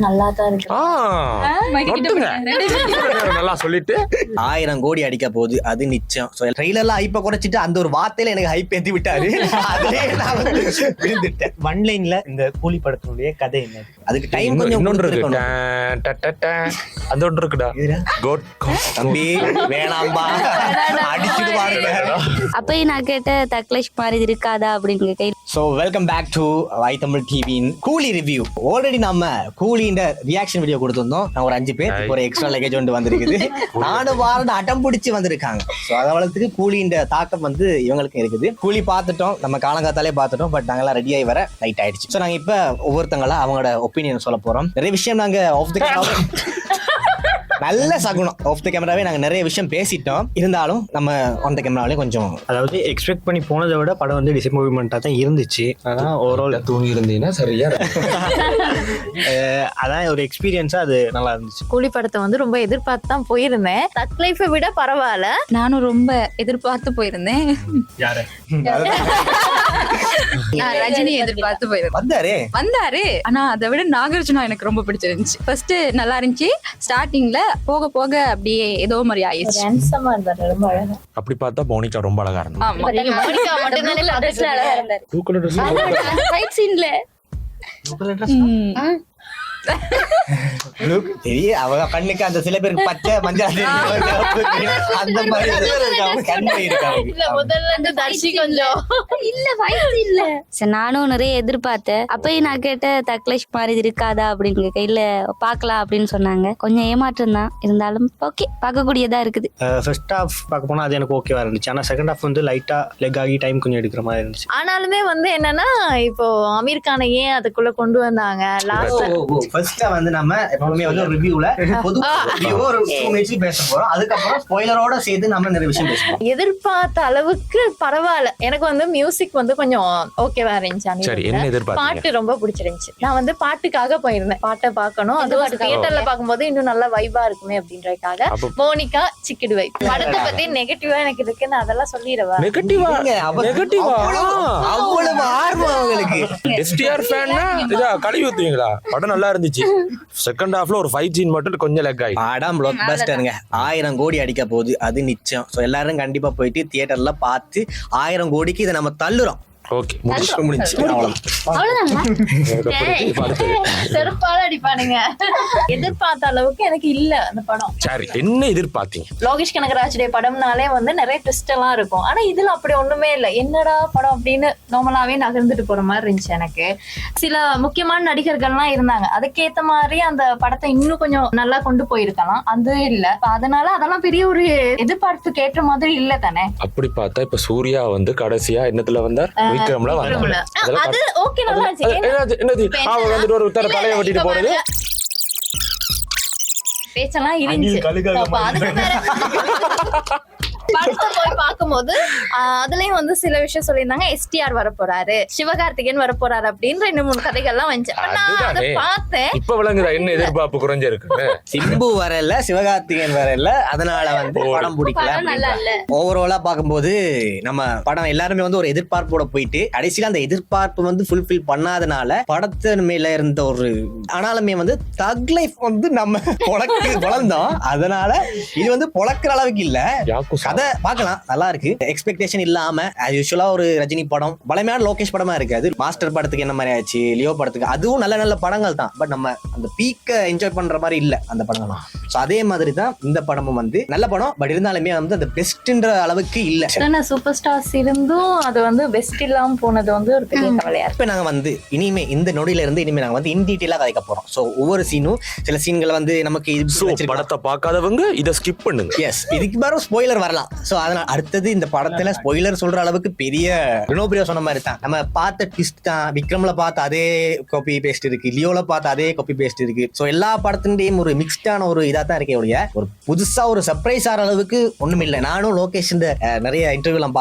நல்லா தான் இருக்கு. நல்லா சொல்லிட்டு 1000 கோடி அடிக்க போகுது அது நிச்சயம். ட்ரெய்லர்ல ஹைப்பை குறைச்சிட்டு அந்த ஒரு வார்த்தையில எனக்கு ஹைப் ஏத்தி விட்டாரு. அதுலயே நான் வந்து விழுந்துட்டேன். ஒன் லைன்ல இந்த கூலி படத்தினுடைய கதை என்ன? அதுக்கு டைம் கொஞ்சம் இன்னொன்று இருக்கு. அந்த ஒன்று இருக்குடா. தம்பி வேணாம்பா அடிச்சுட்டு பாருங்க. அப்பயும் நான் கேட்ட தக்லேஷ் மாதிரி இருக்காதா அப்படின்னு கேட்க. ஸோ வெல்கம் பேக் டு வாய் தமிழ் டிவியின் கூலி ரிவ்யூ. ஆல்ரெடி நம்ம கூலின்ற ரியாக்ஷன் வீடியோ கொடுத்திருந்தோம். நான் ஒரு 5 பேர் ஒரு எக்ஸ்ட்ரா லக்கேஜ் ஒன்று வந்திருக்குது. 4 வாரம் அடம் பிடிச்சி வந்திருக்காங்க. ஸோ அதை வளர்த்துக்கு கூலின்ற தாக்கம் வந்து இவங்களுக்கு இருக்குது. கூலி பார்த்துட்டோம், நம்ம காலங்காத்தாலே பார்த்துட்டோம். பட் நாங்கெல்லாம் ரெடி ஆகி வர லைட் ஆயிடுச்சு. ஸோ நாங்கள் இப்போ ஒவ்வொருத்தங்களா அவங்களோட ஒப்பீனியன் சொல்ல போறோம். நிறைய விஷயம் நாங்கள் ஆஃப் த நல்ல சகுனம் ஆஃப் த கேமராவே நாங்கள் நிறைய விஷயம் பேசிட்டோம். இருந்தாலும் நம்ம ஆன் த கேமராவிலே கொஞ்சம் அதாவது எக்ஸ்பெக்ட் பண்ணி போனதை விட படம் வந்து டிசப்பாயின்மெண்ட்டாக தான் இருந்துச்சு. அதான் ஓவரால் தூங்கி இருந்தீங்கன்னா சரியா அதான் ஒரு எக்ஸ்பீரியன்ஸாக அது நல்லா இருந்துச்சு. கூலி படத்தை வந்து ரொம்ப எதிர்பார்த்து தான் போயிருந்தேன். தக் லைஃபை விட பரவாயில்ல. நானும் ரொம்ப எதிர்பார்த்து போயிருந்தேன். யாரு ரஜினி எதிர்பார்த்து போயிருந்தேன். வந்தாரு. ஆனா அதை விட நாகார்ஜுனா எனக்கு ரொம்ப பிடிச்சிருந்துச்சு. ஃபர்ஸ்ட் நல்லா இருந்துச்சு. ஸ்டார்டிங்ல போக போக அப்படியே ஏதோ மாதிரி ஆயிடுச்சு. ரொம்ப அழகா. அப்படி பார்த்தா மோனிகா ரொம்ப அழகா இருந்தா. அவங்க கண்ணுக்கு அந்த சில பேருக்கு பச்சை மஞ்சள் அந்த மாதிரி நானும் நிறைய எதிர்பார்த்தேன். அப்பயும் நான் கேட்ட தக்லேஷ் மாதிரி இருக்காதா அப்படின்னு கேட்க. இல்ல பாக்கலாம் அப்படின்னு சொன்னாங்க. கொஞ்சம் ஏமாற்றம் தான், இருந்தாலும் ஓகே பார்க்கக்கூடியதா இருக்குது. ஃபர்ஸ்ட் ஹாஃப் பார்க்க போனா அது எனக்கு ஓகேவா இருந்துச்சு. ஆனா செகண்ட் ஹாஃப் வந்து லைட்டா லெக் ஆகி டைம் கொஞ்சம் எடுக்கிற மாதிரி இருந்துச்சு. ஆனாலுமே வந்து என்னன்னா இப்போ அமீர் கானை ஏன் அதுக்குள்ள கொண்டு வந்தாங்க லாஸ்ட் ஃபர்ஸ்ட் வந்து நம்ம எப்பவுமே வந்து ரிவ்யூல பொது ரிவ்யூ ஒரு 2 மினிட்ஸ் பேச போறோம். அதுக்கப்புறம் ஸ்பாயிலரோட சேர்த்து நம்ம நிறைய விஷயம் பேசுவோம். எதிர்பார்த்த அளவுக்கு பரவாயில்ல. எனக்கு வந்து மியூசிக் வந்து கொஞ்சம் ஓகேவா இருந்துச்சு. சரி, என்ன எதிர்பார்த்தீங்க? பாட்டு ரொம்ப பிடிச்சிருந்துச்சு. நான் வந்து பாட்டுக்காக போயிருந்தேன். பாட்டை பார்க்கணும், அதுவும் தியேட்டர்ல பார்க்கும்போது இன்னும் நல்ல வைபா இருக்குமே அப்படின்றதுக்காக. மோனிகா சிக்கிடு வைப் படத்தை பத்தி நெகட்டிவா எனக்கு இருக்குன்னு அதெல்லாம் சொல்லிடுவா. அவ்வளவு ஆர்வம் அவங்களுக்கு. எஸ்டிஆர் ஃபேன்னா இதா கழுவி ஊத்துவீங்களா? படம் நல்லா இருந்துச்சு. செகண்ட் ஹாஃப்ல ஒரு ஃபைட் சீன் மட்டும் கொஞ்சம் லெக் ஆயி. படம் பிளாக் பஸ்டருங்க. 1000 கோடி அடிக்க போகுது அது நிச்சயம். ஸோ எல்லாரும் கண்டிப்பா போயிட்டு தியேட்டர்ல பார்த்து 1000 கோடிக்கு இதை நம்ம தள்ளுறோம். ஓகே, முடிச்சு செருப்பால அடிப்பானுங்க. எதிர்பார்த்த அளவுக்கு எனக்கு இல்ல அந்த படம். சரி, என்ன எதிர்பார்த்தீங்க? லோகேஷ் கனகராஜுடைய படம்னாலே வந்து நிறைய ட்விஸ்ட் எல்லாம் இருக்கும். ஆனா இதுல அப்படி ஒண்ணுமே இல்ல. என்னடா படம் அப்படின்னு நார்மலாவே நகர்ந்துட்டு போற மாதிரி இருந்துச்சு. எனக்கு சில முக்கியமான நடிகர்கள்லாம் இருந்தாங்க. அதுக்கேத்த மாதிரி அந்த படத்தை இன்னும் கொஞ்சம் நல்லா கொண்டு போயிருக்கலாம். அது இல்ல. அதனால அதெல்லாம் பெரிய ஒரு எதிர்பார்ப்பு கேட்ட மாதிரி இல்ல தானே. அப்படி பார்த்தா இப்ப சூர்யா வந்து கடைசியா என்னத்துல வந்தார்? விக்ரம்ல வந்தார். அது ஓகே நல்லா இருந்துச்சு. என்னது அவங்க வந்துட்டு ஒரு உத்தர தலையை வெட்டிட்டு போறது பேச்செல்லாம் இருந்துச்சு. அதுக்கு வேற படத்தை போய் பார்க்கும்போது அதுலயும் வந்து சில விஷயம் சொல்லியிருந்தாங்க. எஸ்டிஆர் வர போறாரு, சிவகார்த்திகேயன் வர போறாரு அப்படின்னு 2-3 கதைகள்லாம் வந்துச்சு. நான் அதை பார்த்தேன். இப்ப விளங்குதா என்ன எதிர்பார்ப்பு குறைஞ்சிருக்கு? சிம்பு வரல, சிவகார்த்திகேயன் வரல, அதனால வந்து படம் பிடிக்கல. ஓவராலா பார்க்கும்போது நம்ம படம் எல்லாருமே வந்து ஒரு எதிர்பார்ப்போட போயிட்டு கடைசியில அந்த எதிர்பார்ப்பு வந்து ஃபுல்ஃபில் பண்ணாதனால படத்தின் மேல இருந்த ஒரு ஆனாலுமே வந்து தக் லைஃப் வந்து நம்ம வளர்ந்தோம். அதனால இது வந்து பொழக்கிற அளவுக்கு இல்ல. கதை பார்க்கலாம், நல்லா இருக்கு. எக்ஸ்பெக்டேஷன் இல்லாம யூசுவலா ஒரு ரஜினி படம் பலமையான லோகேஷ் படமா இருக்காது. மாஸ்டர் படத்துக்கு என்ன மாதிரி ஆச்சு, லியோ படத்துக்கு அதுவும் நல்ல நல்ல படங்கள் தான். பட் நம்ம அந்த பீக்க என்ஜாய் பண்ற மாதிரி இல்ல அந்த படங்கள்லாம். சோ அதே மாதிரி தான் இந்த படமும் வந்து நல்ல படம். பட் இருந்தாலுமே வந்து அந்த பெஸ்ட்ன்ற அளவுக்கு இல்ல. சூப்பர் ஸ்டார்ஸ் இருந்தும் அது வந்து பெஸ்ட் இல்லாம போனது வந்து ஒரு பெரிய கவலையா இருக்கு. இப்ப நாங்க வந்து இனிமே இந்த நொடியில இருந்து இனிமே நாங்க வந்து இன் டீடைலா கதைக்க போறோம். சோ ஒவ்வொரு சீனும் சில சீன்களை வந்து நமக்கு படத்தை பார்க்காதவங்க இதை ஸ்கிப் பண்ணுங்க. எஸ், இதுக்கு பாரு ஸ்பாயிலர் வரலாம். சோ அதனால அடுத்தது இந்த படத்துல ஸ்பாயிலர் சொல்ற அளவுக்கு பெரிய வினோபிரியா சொன்ன மாதிரி தான் நம்ம பார்த்த ட்விஸ்ட் தான். விக்ரம்ல பார்த்த அதே காப்பி பேஸ்ட் இருக்கு, லியோல பார்த்த அதே காப்பி பேஸ்ட் இருக்கு. சோ எல்லா படத்தின்டையும் ஒரு மிக்ஸ்டான ஒரு இதா தான் இருக்கே ஒழிய ஒரு புதுசா ஒரு சர்ப்ரைஸ் ஆகிற அளவுக்கு ஒண்ணும் இல்லை. நானும் லோகேஷ் இந்த நிறைய இன்டர்வியூலாம்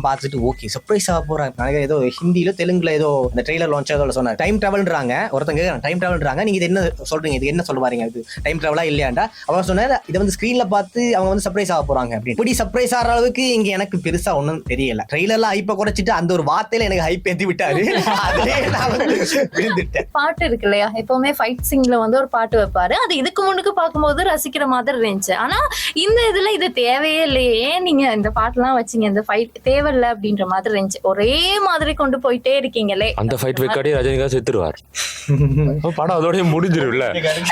பார்த்துட்டு ஓகே சர்ப்ரைஸ் ஆக போறாங்க. ஏதோ ஹிந்தியில தெலுங்குல ஏதோ இந்த ட்ரெய்லர் லான்ச் ஆகல சொன்னாங்க டைம் டிராவல்ன்றாங்க. ஒருத்தங்க டைம் டிராவல்ன்றாங்க, நீங்க இது என்ன சொல்றீங்க, இது என்ன சொல்ல வரீங்க, இது டைம் டிராவலா இல்லையாண்டா அவர் சொன்னாரு இதை வந்து ஸ்கிரீன்ல பார்த்து அவங்க வந்து சர்ப்ரைஸ் ஆக போறாங்க அப்படின்னு. இப்படி சர்ப்ரைஸ் ஆகிற அளவுக்கு இங்க எனக்கு பெருசா ஒண்ணும் தெரியல. ட்ரெய்லர்லாம் ஹைப்பை குறைச்சிட்டு அந்த ஒரு வார்த்தையில எனக்கு ஹைப் ஏத்தி விட்டாரு. அதே நான் வந்து விழுந்துட்டேன். பாட்டு இருக்கு இல்லையா, எப்பவுமே ஃபைட் சீன்ல வந்து ஒரு பாட்டு வைப்பாரு. அது இதுக்கு முன்னுக்கு பார்க்கும்போது ரசிக்கிற மாதிரி இருந்துச்சு. ஆனா இந்த இதுல இது தேவையே இல்லையே, ஏன் நீங்க இந்த பாட்டுலாம் வச்சீங்க, இந்த ஃபைட் தேவையில்லை அப்படின்ற மாதிரி இருந்துச்சு. ஒரே மாதிரி கொண்டு போயிட்டே இருக்கீங்களே. அந்த ஃபைட் வைக்காடி ரஜினிகாந்த் செத்துருவார். படம் அதோடய முடிஞ்சிரும்ல,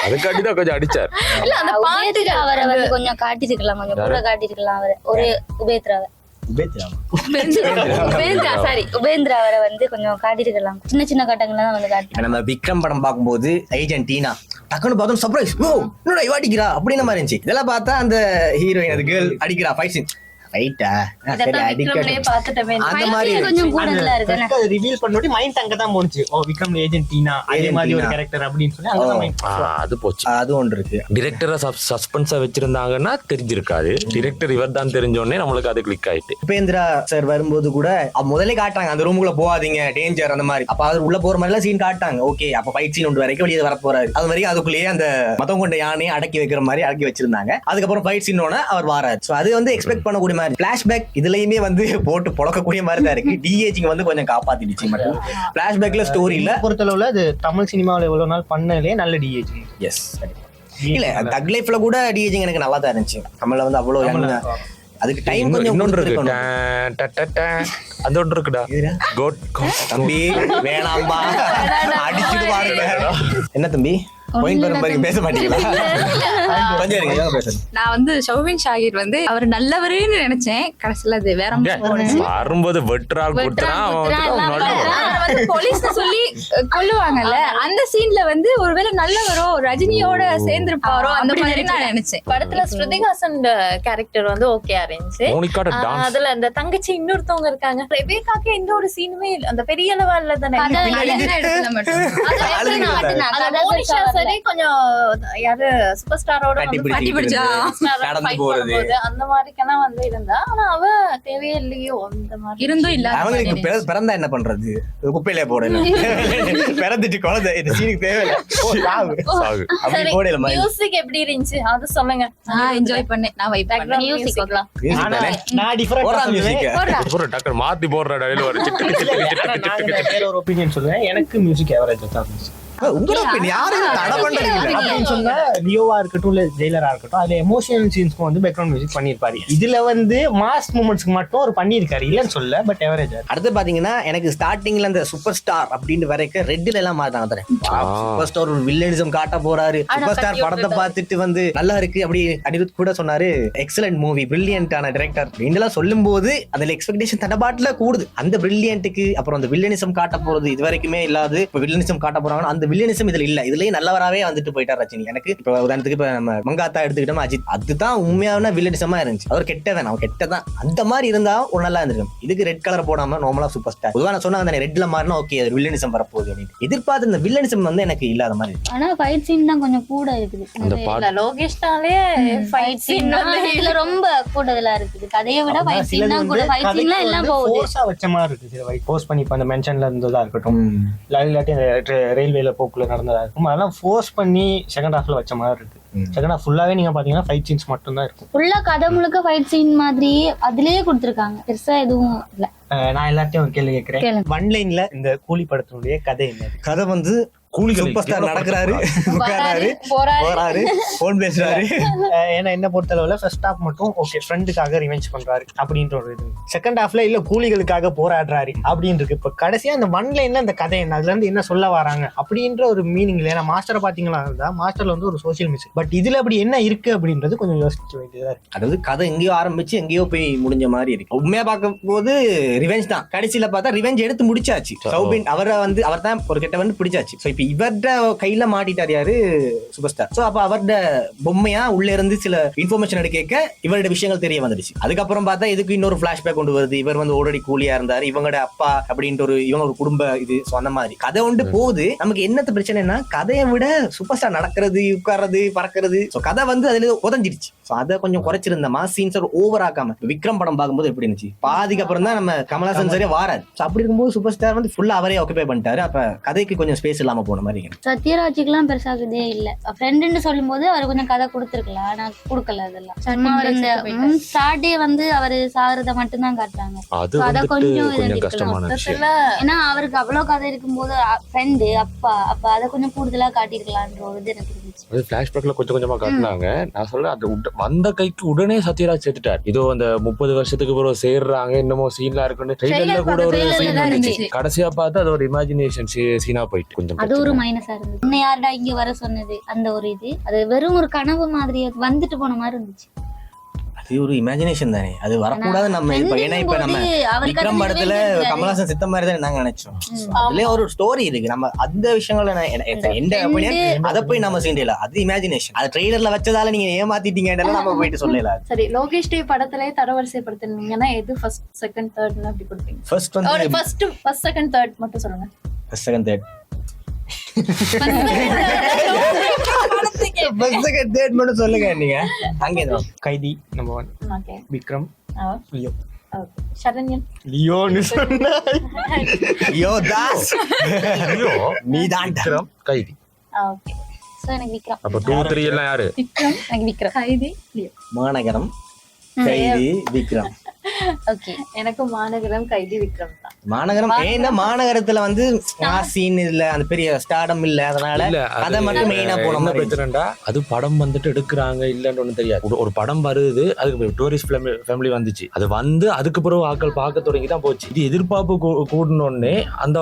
அதுக்காட்டி தான் கொஞ்சம் அடிச்சார். இல்ல அந்த பாட்டு அவரை வந்து கொஞ்சம் காட்டிருக்கலாம், கொஞ்சம் கூட காட்டிருக்கலாம். அவரை ஒரு உபேந்திராவை உபேந்திரா அவரை வந்து கொஞ்சம் காட்டிருக்கலாம். சின்ன சின்ன கட்டங்கள்ல தான் வந்து காட்டி. நம்ம விக்ரம் படம் பார்க்கும்போது ஏஜென்ட் டீனா டக்குன்னு பார்த்தோம் சர்ப்ரைஸ், ஓ இன்னொரு இவ அடிக்கிறா அப்படின்னு மாதிரி இருந்துச்சு. இதெல்லாம் பார்த்தா அந்த ஹீரோயின் அது கேர்ள் அடிக்கிறா ஃபைட் சீன் ரைட்டா சரி பாத்துட்டேன். அந்த மாதிரி கொஞ்சம் கூடுதலா இருக்கு. ரிவீல் பண்ணி மைண்ட் அங்க தான் போனுச்சு. ஓ விக்ரம் ஏஜென்ட் டீனா அதே மாதிரி ஒரு கேரக்டர் அப்படின்னு சொல்லி அங்க தான் மைண்ட் அது போச்சு. அது ஒன்று இருக்கு. டிரெக்டரை சஸ்பென்ஸா வச்சிருந்தாங்கன்னா தெரிஞ்சிருக்காது. டிரெக்டர் இவர் தான் தெரிஞ்ச உடனே நம்மளுக்கு அது கிளிக் ஆயிட்டு. உபேந்திரா சார் வரும்போது கூட முதல்ல காட்டாங்க அந்த ரூமுக்குள்ள போகாதீங்க டேஞ்சர் அந்த மாதிரி. அப்ப அது உள்ள போற மாதிரி எல்லாம் சீன் காட்டாங்க. ஓகே அப்ப ஃபைட் சீன் ஒன்று வரைக்கும் வெளியே வர போறாரு. அது வரைக்கும் அதுக்குள்ளேயே அந்த மதம் கொண்ட யானையை அடக்கி வைக்கிற மாதிரி அடக்கி வச்சிருந்தாங்க. அதுக்கப்புறம் ஃபைட் சீனோட அவர் வராரு. சோ அது வந்து எக்ஸ்பெக்ட் பண்ணக்கூடிய பிளாஷ்பேக் இதுலயுமே வந்து போட்டு புழக்கக்கூடிய மாதிரி தான் இருக்கு. டிஏஜிங் வந்து கொஞ்சம் காப்பாத்திடுச்சு. மட்டும் பிளாஷ்பேக்ல ஸ்டோரி இல்ல பொறுத்தளவுல அது தமிழ் சினிமாவில் எவ்வளவு நாள் பண்ணலே நல்ல டிஏஜி. எஸ் இல்ல தக் லைஃப்ல கூட டிஏஜிங் எனக்கு நல்லா தான் இருந்துச்சு. தமிழ்ல வந்து அவ்வளவு அதுக்கு டைம் கொஞ்சம் இன்னொன்று இருக்கு, அது ஒன்று இருக்குடா தம்பி வேணாம்பா அடிச்சுட்டு பாருங்க. என்ன தம்பி பாயிண்ட் வரும் மாதிரி பேச மாட்டீங்களா? கொஞ்சம் இருங்க பேசுறேன். நான் வந்து ஷௌவின் ஷாகிர் வந்து அவர் நல்லவரேன்னு நினைச்சேன். கடைசியில அது வேற வரும்போது வெட்டுறாள் போலீஸ் சொல்லி கொல்லுவாங்கல்ல, அந்த சீன்ல வந்து ஒருவேளை நல்லவரோ ரஜினியோட சேர்ந்திருப்பாரோ அந்த மாதிரி நான் நினைச்சேன். படத்துல ஸ்ருதிஹாசன் கேரக்டர் வந்து ஓகே இருந்துச்சு. அதுல அந்த தங்கச்சி இன்னொருத்தவங்க இருக்காங்க ரெபேக்காக்கு எந்த ஒரு சீனுமே இல்ல. அந்த பெரிய லெவல்ல தானே சரி கொஞ்சம் யாரு சூப்பர் ஸ்டாரோட அந்த மாதிரிக்கெல்லாம் வந்து இருந்தா. ஆனா அவ தேவையே இல்லையோ அந்த மாதிரி இருந்தும் இல்ல. அவங்களுக்கு பிறந்தா என்ன பண்றது, குப்பையிலே போடல பிறந்துட்டு குழந்தை இந்த சீனுக்கு தேவையில்லை. மியூசிக் எப்படி இருந்துச்சு அது சொல்லுங்க. என்ஜாய் பண்ணேன். நான் வைப் பண்ணேன். மியூசிக் பார்க்கலாம். நான் டிஃபரண்ட் டாக்டர் மாத்தி போடுற டைல வர ஒரு ஒபினியன் சொல்லுவேன். எனக்கு மியூசிக் எவரேஜ் தான் இருந்துச்சு. லியோவா இருக்கட்டும் இல்ல ஜெயிலரா இருக்கட்டும் அதுல எமோஷனல் சீன்ஸ்க்கு வந்து பேக்ரவுண்ட் மியூசிக் பண்ணிருப்பாரு. இதுல வந்து மாஸ் மூமெண்ட்ஸ்க்கு மட்டும் ஒரு பண்ணிருக்காரு, இல்லன்னு சொல்ல, பட் எவரேஜ். அடுத்து பாத்தீங்கன்னா எனக்கு ஸ்டார்டிங்ல அந்த சூப்பர் ஸ்டார் அப்படின்னு வரைக்கும் ரெட்ல எல்லாம் மாத்தாங்க. சூப்பர் ஸ்டார் ஒரு வில்லனிசம் காட்ட போறாரு. சூப்பர் ஸ்டார் படத்தை பார்த்துட்டு வந்து நல்லா இருக்கு அப்படி அனிருத் கூட சொன்னாரு எக்ஸலன்ட் மூவி, பிரில்லியன்டான டைரக்டர் இதெல்லாம் சொல்லும் போது அதுல எக்ஸ்பெக்டேஷன் தடபாட்டுல கூடுது. அந்த பிரில்லியன்ட்டுக்கு அப்புறம் அந்த வில்லனிசம் காட்ட போறது இது வரைக்குமே இல்லாது இப்ப வில்லனிசம் காட்ட போறாங்க. அந்த வில்லனிசம் இதுல இல்ல, இதுலயே நல்லவராவே வந்துட்டு போயிட்டார் ரஜினி. எனக்கு இப்ப உதாரணத்துக்கு இப்ப நம்ம மங்காத்தா எடுத்துக்கிட்டோம் அஜித், அதுதான் உண்மையான வில்லனிசமா இருந்துச்சு. அவர் கெட்டவன், அவன் கெட்டதான். அந்த மாதிரி இருந்தா ஒரு நல்லா இருந்திருக்கும். இதுக்கு ரெட் கலர் போடாம நார்மலா சூப்பர் ஸ்டார் பொதுவா நான் சொன்னாங்க ரெட்ல மாறினா ஓகே அது வில்லனிசம் வரப்போகுது அப்படின்னு எதிர்பார்த்து இந்த வில்லனிசம் வந்து எனக்கு இல்லாத மாதிரி. ஆனா ஃபைட் சீன் தான் கொஞ்சம் கூட இருக்குது. லோகேஷ்னாலே ஃபைட் சீன் இதுல ரொம்ப கூடுதலா இருக்குது. கதையை விட ஃபைட் சீன் தான் கூட. ஃபைட் சீன்ல எல்லாம் போகுது. ஃபோர்ஸா வச்ச மாதிரி இருக்கு. சில வைட் போஸ்ட் பண்ணி அந்த மென்ஷன்ல இருந்ததா இருக்கட்டும், இல்லாட்டி ரயில்வேல போக்குல நடந்ததா இருக்கும், அதெல்லாம் ஃபோர்ஸ் பண்ணி செகண்ட் ஹாஃப்ல வச்ச மாதிரி இருக்கு. செகண்ட் ஹாஃப் ஃபுல்லாவே நீங்க பாத்தீங்கன்னா ஃபைட் சீன்ஸ் மட்டும் தான் இருக்கும். ஃபுல்லா கதை முழுக்க ஃபைட் சீன் மாதிரி அதுலயே கொடுத்திருக்காங்க. பெருசா எதுவும் இல்ல. நான் எல்லாத்தையும் ஒரு கேள்வி கேட்கிறேன். ஒன் லைன்ல இந்த கூலி படத்தினுடைய கதை என்ன? கதை வந்து சூப்பர் ஸ்டார் நடக்கிறாரு, போறாரு, போன் பேசுறாரு. ஏன்னா என்ன பொறுத்தளவுல ஃபர்ஸ்ட் ஹாஃப் மட்டும் ஓகே ஃப்ரெண்டுக்காக ரிவெஞ்ச் பண்றாரு அப்படின்ற ஒரு இது. செகண்ட் ஹாஃப்ல இல்ல கூலிகளுக்காக போராடுறாரு அப்படின்னு இருக்கு. இப்ப கடைசியா அந்த ஒன் லைன்ல அந்த கதை என்ன, அதுல இருந்து என்ன சொல்ல வராங்க அப்படின்ற ஒரு மீனிங் இல்ல. ஏன்னா மாஸ்டரை பாத்தீங்களா இருந்தா மாஸ்டர்ல வந்து ஒரு சோசியல் மெசேஜ், பட் இதுல அப்படி என்ன இருக்கு அப்படின்றது கொஞ்சம் யோசிக்க வேண்டியதா இருக்கு. அதாவது கதை எங்கேயோ ஆரம்பிச்சு எங்கேயோ போய் முடிஞ்ச மாதிரி இருக்கு. உண்மையா பார்க்கும் போது ரிவெஞ்ச் தான். கடைசியில பார்த்தா ரிவெஞ்ச் எடுத்து முடிச்சாச்சு. சௌபின் அவரை வந்து அவர் தான் ஒரு கெட்டவன் பிடிச்சாச்சு. சோ இப்ப இவர்ட கையில மாட்டிட்டார் யாரு சூப்பர் ஸ்டார். சோ அப்ப அவர்ட பொம்மையா உள்ள இருந்து சில இன்ஃபர்மேஷன் எடுக்க இவரோட விஷயங்கள் தெரிய வந்துருச்சு. அதுக்கப்புறம் பார்த்தா இதுக்கு இன்னொரு பிளாஷ்பேக் கொண்டு வருது. இவர் வந்து ஆல்ரெடி கூலியா இருந்தாரு, இவங்களோட அப்பா அப்படின்ட்டு இவங்க ஒரு குடும்ப இது. சோ அந்த மாதிரி கதை ஒன்று போகுது. நமக்கு என்னத்த பிரச்சனைனா கதையை விட சூப்பர் ஸ்டார் நடக்கிறது, உட்கார்றது, பறக்கிறது. சோ கதை வந்து அதுல உதஞ்சிருச்சு. சோ அதை கொஞ்சம் குறைச்சிருந்தமா சீன்ஸ் ஓவர் ஆக்காம. விக்ரம் படம் பார்க்கும்போது எப்படி இருந்துச்சு, பாதிக்கு அப்புறம் தான் நம்ம கமலஹாசன் சரியா வாராது. அப்படி இருக்கும்போது சூப்பர் ஸ்டார் வந்து ஃபுல்லா அவரே ஆக்குபை பண்ணிட்டாரு. அப்ப கதைக்கு கொஞ்சம் ஸ்பேஸ் இல்லாம போன மாதிரி. சத்யராஜுக்குலாம் பெருசா இதே இல்ல. ஃப்ரெண்டுன்னு சொல்லும் போது அவர் கொஞ்சம் கதை கொடுத்துருக்கலாம், ஆனா கொடுக்கல. அதெல்லாம் சும்மா அவர் இந்த ஸ்டார்டே வந்து அவரு சாகுறத மட்டும் தான் காட்டுறாங்க. அது கொஞ்சம் கஷ்டமான விஷயம். ஏன்னா அவருக்கு அவ்வளவு கதை இருக்கும்போது ஃப்ரெண்டு அப்பா அப்ப அதை கொஞ்சம் கூடுதலா காட்டிருக்கலான்ற ஒரு இது எனக்கு இருந்துச்சு. அது பிளாஷ்பேக்ல கொஞ்சம் கொஞ்சமா காட்டினாங்க. நான் சொல்ல அது வந்த கைக்கு உடனே சத்யராஜ் சேர்த்துட்டார். இதோ அந்த 30 வருஷத்துக்கு பிறகு சேர்றாங்க, இன்னமும் சீன்லாம் இருக்குன்னு ட்ரெய்லர்ல கூட ஒரு சீன் இருந்துச்சு. கடைசியா பார்த்தா அது ஒரு இமேஜினேஷன் சீனா போயிட்டு கொஞ்சம் அது ஒரு மைனஸா இருந்துச்சு. இன்னும் யாருடா இங்க வர சொன்னது அந்த ஒரு இது, அது வெறும் ஒரு கனவு மாதிரி வந்துட்டு போன மாதிரி இருந்துச்சு. அது ஒரு இமேஜினேஷன் தானே, அது வரக்கூடாது. நம்ம இப்ப ஏன்னா இப்ப நம்ம விக்ரம் படத்துல கமலஹாசன் சித்த மாதிரி தான் நாங்க நினைச்சோம். அதுலயே ஒரு ஸ்டோரி இருக்கு. நம்ம அந்த விஷயங்கள்ல அதை போய் நம்ம சீண்டல, அது இமேஜினேஷன். அது ட்ரெய்லர்ல வச்சதால நீங்க ஏமாத்திட்டீங்க நம்ம போயிட்டு சொல்லல. சரி, லோகேஷ் டி படத்திலே தரவரிசைப்படுத்தினீங்கன்னா எது ஃபர்ஸ்ட் செகண்ட் தேர்ட்னு அப்படி கொடுப்பீங்க? ஃபர்ஸ்ட் வந்து ஃபர்ஸ்ட் செகண்ட் தேர்ட் மட்டும் சொல்லுங்க. ஃபர்ஸ்ட் செகண்ட் தேர்ட் மட்டும் சொல்லுங்க. நீங்க அங்கேதான் கைதி number 1, okay. Vikram, Leo. Okay. Saranyan லியோன்னு சொன்னா லியோ தாஸ், லியோ நீதான் விக்ரம், கைதி. ஓகே. சோ எனக்கு விக்ரம். அப்ப 2, 3 எல்லாம் யாரு? விக்ரம், எனக்கு விக்ரம். கைதி, லியோ. மாநகரம், கைதி, விக்ரம். ஓகே. எனக்கு மாநகரம், கைதி, விக்ரம் தான். மாநகரம் ஏன்னா மாநகரத்துல வந்து சீன் இல்ல, அந்த பெரிய ஸ்டார்டம் இல்ல, அதனால அதை மட்டும் மெயினா போன என்ன பிரச்சனைடா, அது படம் வந்துட்டு எடுக்கிறாங்க இல்லன்னு ஒண்ணு தெரியாது. ஒரு படம் வருது, அதுக்கு டூரிஸ்ட் ஃபேமிலி வந்துச்சு, அது வந்து அதுக்கு பிறகு ஆட்கள் பார்க்க தொடங்கி தான் போச்சு. இது எதிர்பார்ப்பு கூடனோடனே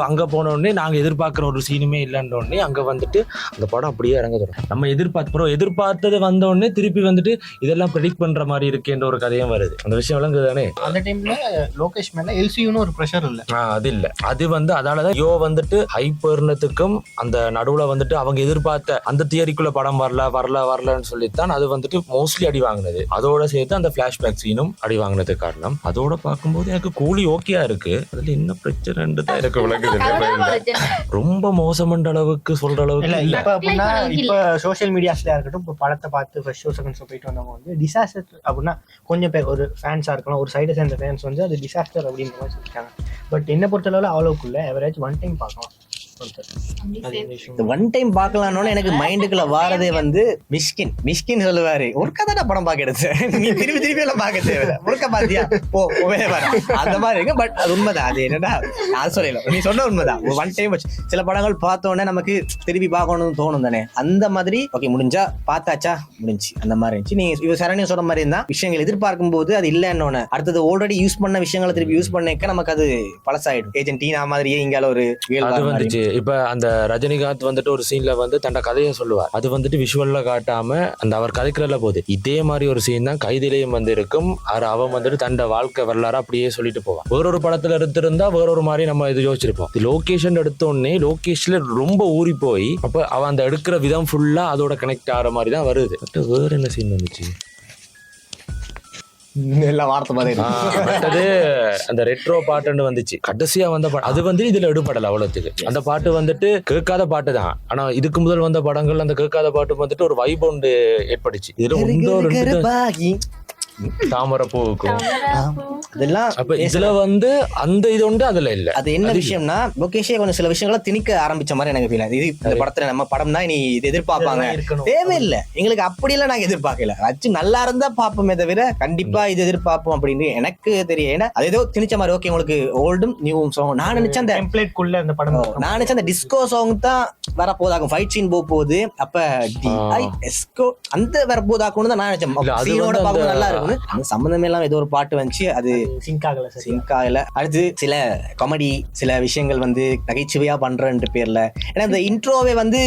அங்க போனோடனே நாங்க எதிர்பார்க்கிற ஒரு சீனுமே இல்லைன்னொடனே அங்க வந்துட்டு அந்த படம் அப்படியே இறங்க தொடங்கும். நம்ம எதிர்பார்த்தது வந்தோடனே திருப்பி வந்துட்டு இதெல்லாம் ப்ரெடிக்ட் பண்ற மாதிரி இருக்குன்ற ஒரு கதையும் வருது. அந்த விஷயம் விளங்குது தானே. அந்த டைம்ல லோகேஷ் மேல எல்சியூன்னு ஒரு ப்ரெஷர் இல்ல. அது இல்ல, அது வந்து அதாலதான் யோ வந்துட்டு ஹைப்பர்னத்துக்கும் அந்த நடுவுல வந்துட்டு அவங்க எதிர்பார்த்த அந்த தியரிக்குள்ள படம் வரலன்னு சொல்லித்தான் அது வந்துட்டு மோஸ்ட்லி அடி வாங்கினது. அதோட சேர்த்து அந்த பிளாஷ்பேக் சீனும் அடி வாங்கினது காரணம். அதோட பார்க்கும்போது எனக்கு கூலி ஓகேயா இருக்கு. அதுல என்ன பிரச்சனைன்னு தான் எனக்கு விளக்குது. ரொம்ப மோசமன்ற அளவுக்கு சொல்ற அளவுக்கு இல்ல. இப்ப அப்படின்னா இப்ப சோசியல் மீடியாஸ்ல இருக்கட்டும், இப்ப படத்தை பார்த்து ஃபர்ஸ்ட் ஷோ செகண்ட் ஷோ போயிட்டு வந்தவங்க வந்து டிசாஸ்டர் அப்படின்னா கொஞ்சம் பேர் ஒரு ஃபேன்ஸா இருக்கலாம், ஒரு சைடு சேர்ந்த ஃபேன்ஸ் வந்து அது டிசாஸ்டர் அப்படின்ற மாதிரி சொல்லிட்டாங்க. பட் என்ன பொறுத்தளவுல அவ்வளவுக்குள்ள எவரேஜ் 1 டைம் பார்க்கலாம். ஒன் டைம் பாக்கலாம்னு எனக்கு மைண்டுக்குள்ள வாரதே வந்து மிஷ்கின் சொல்லுவாரு, ஒரு கதை படம் பாக்கிறது நீ திருப்பி எல்லாம் பார்க்க தேவையில்ல, ஒருக்க பாத்தியா போவே வர அந்த மாதிரி இருக்கு. பட் அது உண்மைதான். அது என்னடா நான் சொல்லல, நீ சொன்ன உண்மைதான். ஒன் டைம் சில படங்கள் பார்த்தோன்னே நமக்கு திருப்பி பார்க்கணும்னு தோணும் தானே, அந்த மாதிரி. ஓகே, முடிஞ்சா பார்த்தாச்சா முடிஞ்சு அந்த மாதிரி இருந்துச்சு. நீ இவ சரணியம் சொல்ற மாதிரி இருந்தா விஷயங்கள் எதிர்பார்க்கும் போது அது இல்லைன்னு அடுத்தது ஆல்ரெடி யூஸ் பண்ண விஷயங்களை திருப்பி யூஸ் பண்ணக்க நமக்கு அது பழசாயிடும். ஏஜென்ட் டீனா மாதிரியே இங்கால ஒரு வந்துச்சு. இப்ப அந்த ரஜினிகாந்த் வந்துட்டு ஒரு சீன்ல வந்து தன்னை கதையை சொல்லுவார். அது வந்துட்டு விஷுவல்ல காட்டாம அந்த அவர் கதைக்கிறதுல போகுது. இதே மாதிரி ஒரு சீன் தான் கைதிலையும் வந்து இருக்கும். அவன் வந்துட்டு தன்னை வாழ்க்கை வரலாறு அப்படியே சொல்லிட்டு போவான். வேறொரு படத்துல எடுத்திருந்தா வேறொரு மாதிரி நம்ம இது யோசிச்சிருப்போம். லொகேஷன் எடுத்தோடனே லொகேஷன்ல ரொம்ப ஊறி போய் அப்ப அவன் அந்த எடுக்கிற விதம் ஃபுல்லா அதோட கனெக்ட் ஆகிற மாதிரி தான் வருது. வேற என்ன சீன் வந்துச்சு அந்த ரெட்ரோ பாட்டுன்னு வந்துச்சு கடைசியா வந்த பாட்டு. அது வந்து இதுல எடுபடல அவ்வளவுக்கு. அந்த பாட்டு வந்துட்டு கேட்காத பாட்டு தான். ஆனா இதுக்கு முதல் வந்த படங்கள் அந்த கேட்காத பாட்டு வந்துட்டு ஒரு வைப் ஒன்று ஏற்பட்டுச்சு. இதுல தாமரை பூவுக்கும் அதெல்லாம். அப்ப இதுல வந்து அந்த இது உண்டு, அதுல இல்ல. அது என்ன விஷயம்னா லொகேஷே கொஞ்சம் சில விஷயங்களை திணிக்க ஆரம்பிச்ச மாதிரி எனக்கு ஃபீல் ஆகுது. இது இந்த படத்துல நம்ம படம் தான், நீ இது எதிர்பார்ப்பாங்க தேவையில்லை எங்களுக்கு அப்படியெல்லாம் நாங்க எதிர்பார்க்கல. வச்சு நல்லா இருந்தா பாப்போமே தவிர கண்டிப்பா இது எதிர்பார்ப்போம் அப்படின்னு எனக்கு தெரியும். ஏன்னா அது ஏதோ திணிச்ச மாதிரி. ஓகே, உங்களுக்கு ஓல்டும் நியூவும் சாங் நான் நினைச்சேன் அந்த டெம்ப்ளேட்குள்ள அந்த படம், நான் நினைச்சேன் அந்த டிஸ்கோ சாங் தான் வரப்போதாகும், ஃபைட் சீன் போகுது. அப்ப அந்த வரப்போதாக்கும்னு தான் நான் நினைச்சேன். நல்லா இருக்கும் அந்த சம்பந்தமே எல்லாம் ஏதோ ஒரு பாட்டு வந்துச்சு, அது சிங்க் ஆகல சார். சிங்க் ஆகல. அடுத்து சில காமெடி சில விஷயங்கள் வந்து நகைச்சுவையா பண்றன்ற பேர்ல, ஏன்னா இந்த இன்ட்ரோவே வந்து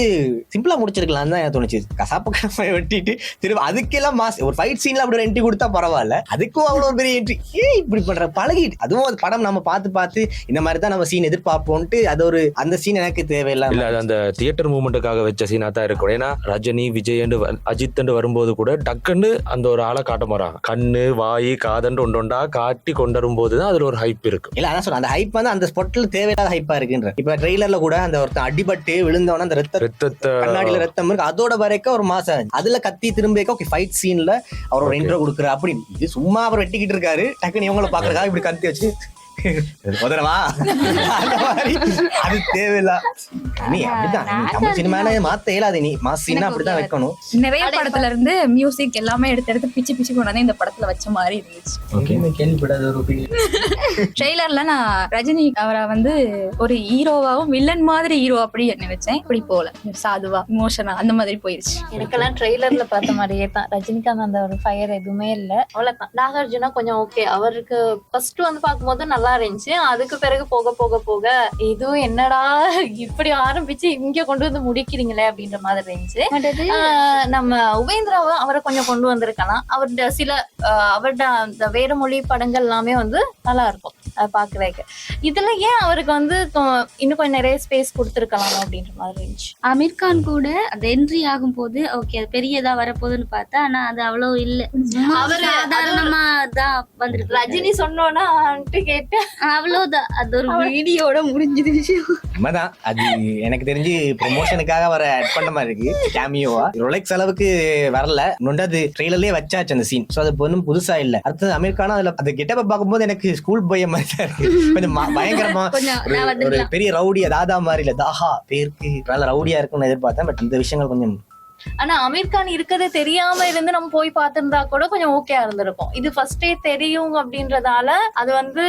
சிம்பிளா முடிச்சிருக்கலாம் தான் எனக்கு தோணுச்சு. கசாப்பு கசாப்பை வெட்டிட்டு திரும்ப அதுக்கெல்லாம் மாஸ் ஒரு ஃபைட் சீன்ல அப்படி ஒரு என்ட்ரி கொடுத்தா பரவாயில்ல, அதுக்கும் அவ்வளவு பெரிய என்ட்ரி ஏன் இப்படி பண்ற பழகிட்டு. அதுவும் அது படம் நம்ம பார்த்து இந்த மாதிரி தான் நம்ம சீன் எதிர்பார்ப்போம்ட்டு அது ஒரு அந்த சீன் எனக்கு தேவையில்லை. இல்ல அது அந்த தியேட்டர் மூமெண்ட்டுக்காக வச்ச சீனா தான் இருக்கும். ஏன்னா ரஜினி விஜய் அஜித் வரும்போது கூட டக்குன்னு அந்த ஒரு ஆளை காட்ட போறாங்க, கண்ணு வாய் காதன்று ஒன்றொண்டா காட்டி கொண்டு வரும்போது தான் அதுல ஒரு ஹைப் இருக்கு. இல்ல அதான் சொல்றேன், அந்த ஹைப் வந்து அந்த ஸ்பாட்ல தேவையில்லாத ஹைப்பா இருக்குன்ற. இப்ப ட்ரெய்லர்ல கூட அந்த ஒருத்தன் அடிபட்டு விழுந்தவன அந்த ரத்தத்தை கண்ணாடியில ரத்தம் இருக்கு, அதோட வரைக்கும் ஒரு மாசம் அதுல கத்தி திரும்ப ஓகே ஃபைட் சீன்ல அவர் ஒரு இன்ட்ரோ கொடுக்குற அப்படி. இது சும்மா அவர் வெட்டிக்கிட்டு இருக்காரு, டக்குன்னு இவங்களை பாக்குறதுக்காக இப்படி கத்தி வச்சு உதரவா அது தேவையில்ல. நீ அப்படிதான் தமிழ் சினிமால மாத்த இயலாது, நீ மாசினா அப்படிதான் வைக்கணும். நிறைய படத்துல இருந்து மியூசிக் எல்லாமே எடுத்து பிச்சு கொண்டாந்து இந்த படத்துல வச்ச மாதிரி இருந்துச்சு. கேள்விப்படாத ஒரு ட்ரெய்லர்ல நான் ரஜினி அவரை வந்து ஒரு ஹீரோவாவும் வில்லன் மாதிரி ஹீரோ அப்படி நினைச்சேன். இப்படி போல சாதுவா இமோஷனா அந்த மாதிரி போயிருச்சு. எனக்கெல்லாம் ட்ரெய்லர்ல பார்த்த மாதிரியே தான். ரஜினிகாந்த் அந்த ஒரு ஃபயர் எதுவுமே இல்ல, அவ்வளவுதான். நாகார்ஜுனா கொஞ்சம் ஓகே, அவருக்கு ஃபர்ஸ்ட் வந்து பார்க்கும்போது நல்லா இருந்துச்சு. அதுக்கு பிறகு போக போக போக இதுவும் என்னடா இப்படி ஆரம்பிச்சு இங்க கொண்டு வந்து முடிக்கிறீங்களே அப்படின்ற மாதிரி இருந்துச்சு. நம்ம உபேந்திராவை அவரை கொஞ்சம் கொண்டு வந்திருக்கலாம். அவருடைய சில அவருடைய அந்த வேற மொழி படங்கள் எல்லாமே வந்து நல்லா இருக்கும் பாக்குறதுக்கு. இதுல ஏன் அவருக்கு வந்து இன்னும் கொஞ்சம் நிறைய ஸ்பேஸ் கொடுத்துருக்கலாம் அப்படின்ற மாதிரி இருந்துச்சு. அமீர் கான் கூட அந்த என்ட்ரி ஆகும் போது ஓகே பெரியதா வரப்போகுதுன்னு பார்த்தா, ஆனா அது அவ்வளவு இல்ல, அவரு சாதாரணமா தான் வந்திருக்கு. ரஜினி சொன்னோன்னா கேட்டேன், அவ்வளவுதான், அது ஒரு வீடியோட முடிஞ்சது விஷயம். உண்மைதான், அது எனக்கு தெரிஞ்சு ப்ரொமோஷனுக்காக வர ஆட் பண்ண மாதிரி இருக்கு, கேமியோவா. ரொலெக்ஸ் அளவுக்கு வரல, நொண்டாது ட்ரெய்லர்லயே வச்சாச்சு அந்த சீன். சோ அது ஒன்றும் புதுசா இல்ல. அடுத்தது அமீர் கான் அதுல அந்த கெட்டப்ப பார்க்கும்போது எனக்கு ஸ்கூல் போய் மாதிரி தான் இருக்கு, கொஞ்சம் பயங்கரமா ஒரு பெரிய ரவுடியா தாதா மாதிரி இல்ல, தாஹா பேருக்கு நல்ல ரவுடியா இருக்கும்னு எதிர்பார்த்தேன். பட் இந்த விஷயங்கள் கொஞ்சம். ஆனா அமீர் கான் இருக்கதே தெரியாம இருந்து நம்ம போய் பார்த்திருந்தா கூட கொஞ்சம் ஓகே இருந்திருக்கும். இது ஃபர்ஸ்டே தெரியும் அப்படின்றதால அது வந்து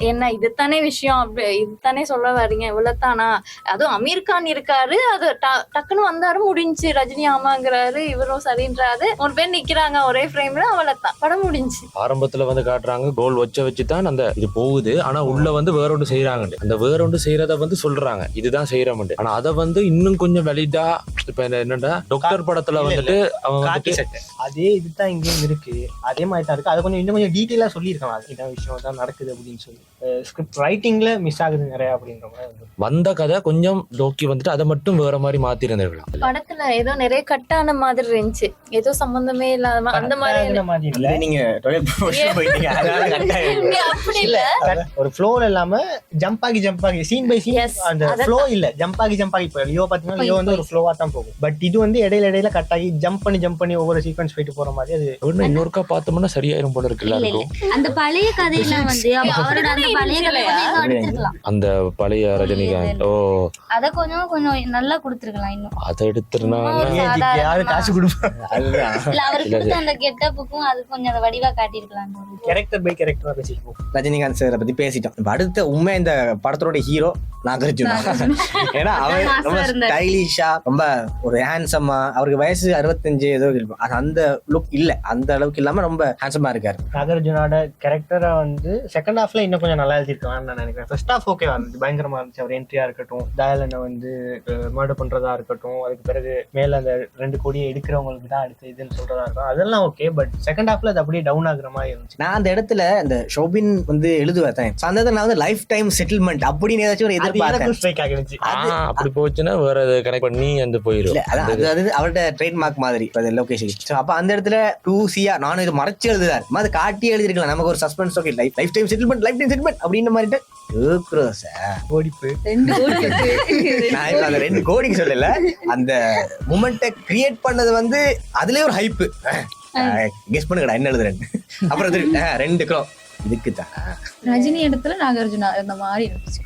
என்ன இதுதானே விஷயம், அப்படி இதுதானே சொல்ல வரீங்க, இவ்வளவுதானா. அதுவும் அமீர் கான் இருக்காரு, அது டக்குன்னு வந்தாரு முடிஞ்சு. ரஜினி ஆமாங்கிறாரு, இவரும் சரின்றாரு, ஒரு பேர் நிக்கிறாங்க ஒரே ஃப்ரேம்ல, அவ்வளவுதான் படம் முடிஞ்சு. ஆரம்பத்துல வந்து காட்டுறாங்க கோல் வச்சுதான் அந்த இது போகுது, ஆனா உள்ள வந்து வேற ஒன்று செய்யறாங்க. அந்த வேற ஒன்று செய்யறத வந்து சொல்றாங்க இதுதான் செய்யறோம். ஆனா அதை வந்து இன்னும் கொஞ்சம் வெளிடா இப்ப என்னன்னா டாக்டர் படத்துல வந்துட்டு அவன் அதே இதுதான் இங்கேயும் இருக்கு, அதே மாதிரி தான் இருக்கு. அதை கொஞ்சம் இன்னும் கொஞ்சம் டீட்டெயிலா சொல்லியிருக்காங்க, இதான் விஷயம் தான் நடக்குது அப்படின்னு சொல்லி. ஸ்கிரிப்ட் ரைட்டிங்ல மிஸ் ஆகுது நிறைய அப்படின்ற மாதிரி வந்த கதை கொஞ்சம் லோக்கி வந்துட்டு அதை மட்டும் வேற மாதிரி மாத்தி இருந்திருக்கலாம். படத்துல ஏதோ நிறைய கட்டான மாதிரி இருந்துச்சு, ஏதோ சம்பந்தமே இல்லாம அந்த மாதிரி இல்ல. நீங்க அப்படி இல்ல, ஒரு ஃப்ளோல இல்லாம ஜம்ப் ஆகி சீன் பை சீன் அந்த ஃப்ளோ இல்ல, ஜம்ப் ஆகி இப்ப லியோ பாத்தீங்கன்னா லியோ வந்து ஒரு ஃப்ளோவா தான் போகும். பட் இது வந்து இடையில கட் ஆகி ஜம்ப் பண்ணி ஒவ்வொரு சீக்வென்ஸ் போயிட்டு போற மாதிரி. அது இன்னொருக்கா பார்த்தோம்னா சரியாயிரும் போல இருக்கு. அந்த பழைய கதையெல்லாம் வந்து அவரோட அந்த பழைய கதையெல்லாம் அந்த பழைய ரஜினிகாந்த் அத கொஞ்சம் நல்லா கொடுத்திருக்கலாம். இன்னும் அதை எடுத்துருந்தா காசு கொடுப்பாங்க. இல்ல அவருக்கு கொடுத்த அந்த கெட்டப்புக்கும் அது கொஞ்சம் அதை வடிவா காட்டியிருக்கலாம். கேரக்டர் பை கேரக்டரா பேசிப்போம். ரஜினிகாந்த் சார் பத்தி பேசிட்டோம். அடுத்த உண்மை இந்த படத்தோட ஹீரோ நாகார்ஜுனா. ஏன்னா அவர் ரொம்ப ஸ்டைலிஷா, ரொம்ப ஒரு ஹேண்ட்ஸமா, அவருக்கு வயசு 65 ஏதோ இருக்கும், அந்த லுக் இல்ல, அந்த அளவுக்கு இல்லாம ரொம்ப ஹேண்ட்ஸமா இருக்காரு. நாகார்ஜுனோட கேரக்டரை வந்து செகண்ட் ஹாஃப்ல இன்னும் கொஞ்சம் நல்லா எழுதிருக்காங்கன்னு நான் நினைக்கிறேன். ஃபர்ஸ்ட் ஹாஃப் ஓகேவா இருந்துச்சு, பயங்கரமா இருந்துச்சு. அவர் என்ட்ரியா இருக்கட்டும், தயாலனை வந்து மர்டர் பண்றதா இருக்கட்டும், அதுக்கு பிறகு மேல அந்த 2 கோடியை எடுக்கிறவங்களுக்கு தான் அடுத்து இதுன்னு சொல்றதா இருக்கும், அதெல்லாம் ஓகே. பட் செகண்ட் ஹாஃப்ல அது அப்படியே டவுன் ஆகுற மாதிரி இருந்துச்சு. நான் அந்த இடத்துல அந்த ஷோபின் வந்து எழுதுவேன், அந்த நான் வந்து லைஃப் டைம் செட்டில்மெண்ட் அப்படின்னு ஏதாச்சும் ஒரு எதிர்பார்த்தேன். அப்படி போச்சுன்னா வேற கனெக்ட் பண்ணி அந்த போயிடும். அவரோட ட்ரேட்மார்க் மாதிரி லொகேஷன். அப்ப அந்த இடத்துல 2CR நானும் இது மறைச்சு எழுதுறாரு, அது காட்டி எழுதிருக்கலாம், நமக்கு ஒரு suspense. Okay life time settlement அப்படின்ற மாதிரி நான் அந்த 2 கோடிக்கு சொல்லல, அந்த மூமெண்ட்டை கிரியேட் பண்ணது வந்து அதுலயே ஒரு ஹைப்பு. கெஸ் பண்ணுங்கடா என்ன எழுதுறேன். அப்புறம் 2 கிலோ இதுக்கு தான் ரஜினி இடத்துல நாகார்ஜுனா இருந்த மாதிரி இருந்துச்சு,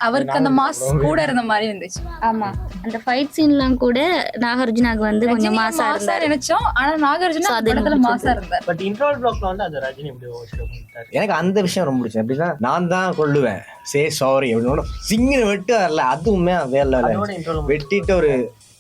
அவருக்கு அந்த மாஸ் கூட இருந்த மாதிரி இருந்துச்சு. ஆமா, அந்த ஃபைட் சீன்லாம் கூட நாகார்ஜுனாக்கு வந்து கொஞ்சம் மாசா இருந்தாரு நினைச்சோம், ஆனா நாகார்ஜுனா படத்துல மாசா இருந்தார். பட் இன்ட்ரோல் பிளாக்ல வந்து அது ரஜினி எப்படி பண்ணிட்டாரு. எனக்கு அந்த விஷயம் ரொம்ப பிடிச்சது. எப்படின்னா நான் தான் கொள்ளுவேன் சே சாரி அப்படின்னு சிங்கின வெட்டு வரல, அதுவுமே வேலை வெட்டிட்டு ஒரு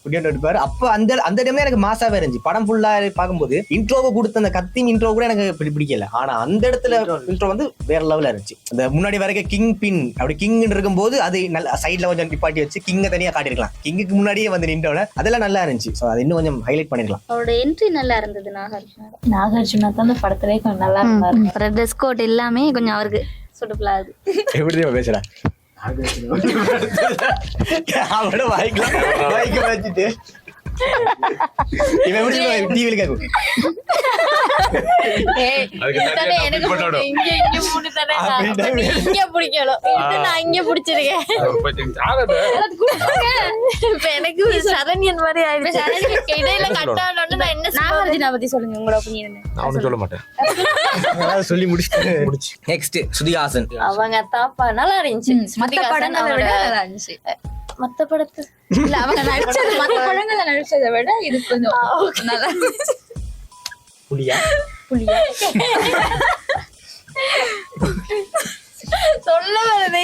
குட்டியோண்டு எடுப்பாரு. அப்ப அந்த டைம்ல எனக்கு மாசாவே இருந்துச்சு. படம் ஃபுல்லா பார்க்கும்போது இன்ட்ரோவை கொடுத்த அந்த கத்தின் இன்ட்ரோ கூட எனக்கு பிடிக்கல. ஆனா அந்த இடத்துல இன்ட்ரோ வந்து வேற லெவல்ல இருந்துச்சு. அந்த முன்னாடி வரைக்கும் கிங் பின் அப்படி கிங் இருக்கும்போது அது நல்ல சைட்ல கொஞ்சம் நிப்பாட்டி வச்சு கிங்க தனியா காட்டிருக்கலாம். கிங்குக்கு முன்னாடியே வந்து நின்றவன அதெல்லாம் நல்லா இருந்துச்சு. சோ அது இன்னும் கொஞ்சம் ஹைலைட் பண்ணிருக்கலாம். அவரோட என்ட்ரி நல்லா இருந்தது. நாகார்ஜுனா தான் அந்த படத்திலே கொஞ்சம் நல்லா இருந்தாரு. அப்புறம் ட்ரெஸ் கோட் எல்லாமே கொஞ்சம் அவருக்கு சூட்டபிளா அது. எப்படி பேசுறா அவட வாய்க்க வச்சுட்டு இவன் எப்படி டிவில கேக்கும் எனக்கு சரண்யன் மாதிரி ஆயிடுச்சு. இடையில கட்டானோன்னு நான் என்ன நாகார்ஜுனா பத்தி சொல்லுங்க உங்களோட ஒப்பீனியன். நான் ஒன்றும் சொல்ல மாட்டேன். சொல்லி முடிச்சு. நெக்ஸ்ட் ஸ்ருதிஹாசன். அவங்க தாப்பா நல்லா இருந்துச்சு. மத்த படங்களை விட நல்லா இருந்துச்சு. மத்த படத்து இல்ல அவங்க நடிச்சது மத்த படங்கள்ல நடிச்சதை விட இது கொஞ்சம் நல்லா இருந்துச்சு. புலியா சொல்ல வரதே